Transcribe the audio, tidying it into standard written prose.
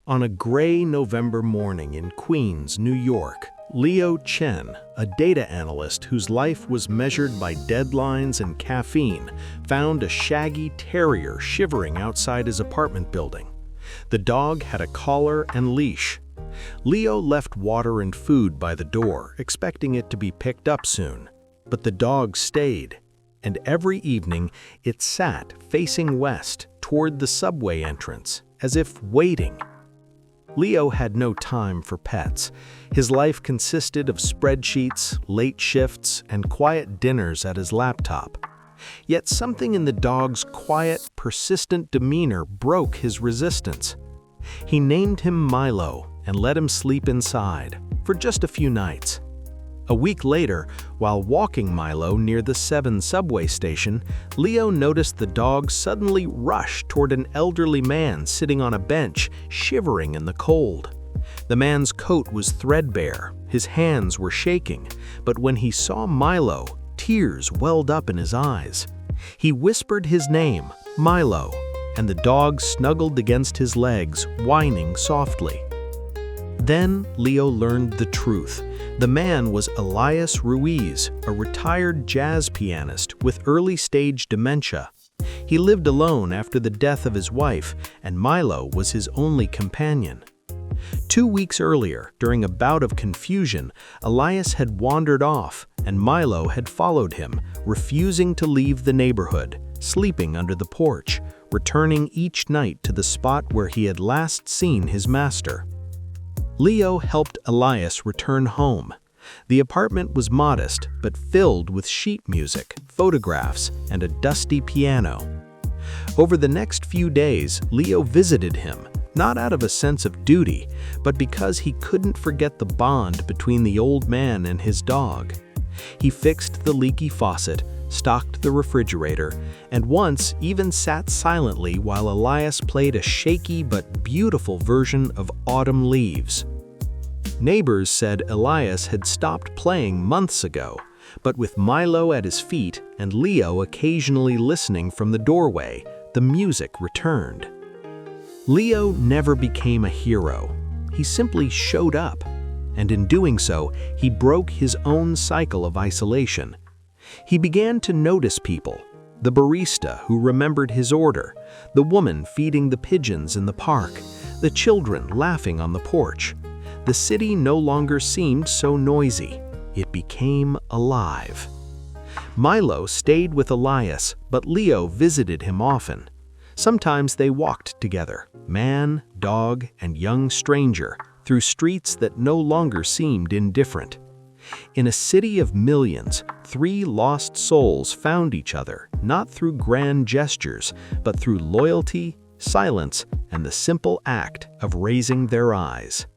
On a gray November morning in Queens, New York, Leo Chen, a data analyst whose life was measured by deadlines and caffeine, found a shaggy terrier shivering outside his apartment building. The dog had a collar and leash. Leo left water and food by the door, expecting it to be picked up soon. But the dog stayed, and every evening it sat facing west toward the subway entrance, as if waiting. Leo had no time for pets. His life consisted of spreadsheets, late shifts, and quiet dinners at his laptop. Yet something in the dog's quiet, persistent demeanor broke his resistance. He named him Milo and let him sleep inside for just a few nights. A week later, while walking Milo near the 7 subway station, Leo noticed the dog suddenly rush toward an elderly man sitting on a bench, shivering in the cold. The man's coat was threadbare, his hands were shaking, but when he saw Milo, tears welled up in his eyes. He whispered his name, Milo, and the dog snuggled against his legs, whining softly. Then Leo learned the truth. The man was Elias Ruiz, a retired jazz pianist with early-stage dementia. He lived alone after the death of his wife, and Milo was his only companion. 2 weeks earlier, during a bout of confusion, Elias had wandered off, and Milo had followed him, refusing to leave the neighborhood, sleeping under the porch, returning each night to the spot where he had last seen his master. Leo helped Elias return home. The apartment was modest, but filled with sheet music, photographs, and a dusty piano. Over the next few days, Leo visited him, not out of a sense of duty, but because he couldn't forget the bond between the old man and his dog. He fixed the leaky faucet, stocked the refrigerator, and once even sat silently while Elias played a shaky but beautiful version of Autumn Leaves. Neighbors said Elias had stopped playing months ago, but with Milo at his feet and Leo occasionally listening from the doorway, the music returned. Leo never became a hero. He simply showed up, and in doing so, he broke his own cycle of isolation. He began to notice people, the barista who remembered his order, the woman feeding the pigeons in the park, the children laughing on the porch. The city no longer seemed so noisy. It became alive. Milo stayed with Elias, but Leo visited him often. Sometimes they walked together, man, dog, and young stranger, through streets that no longer seemed indifferent. In a city of millions, 3 lost souls found each other, not through grand gestures, but through loyalty, silence, and the simple act of raising their eyes.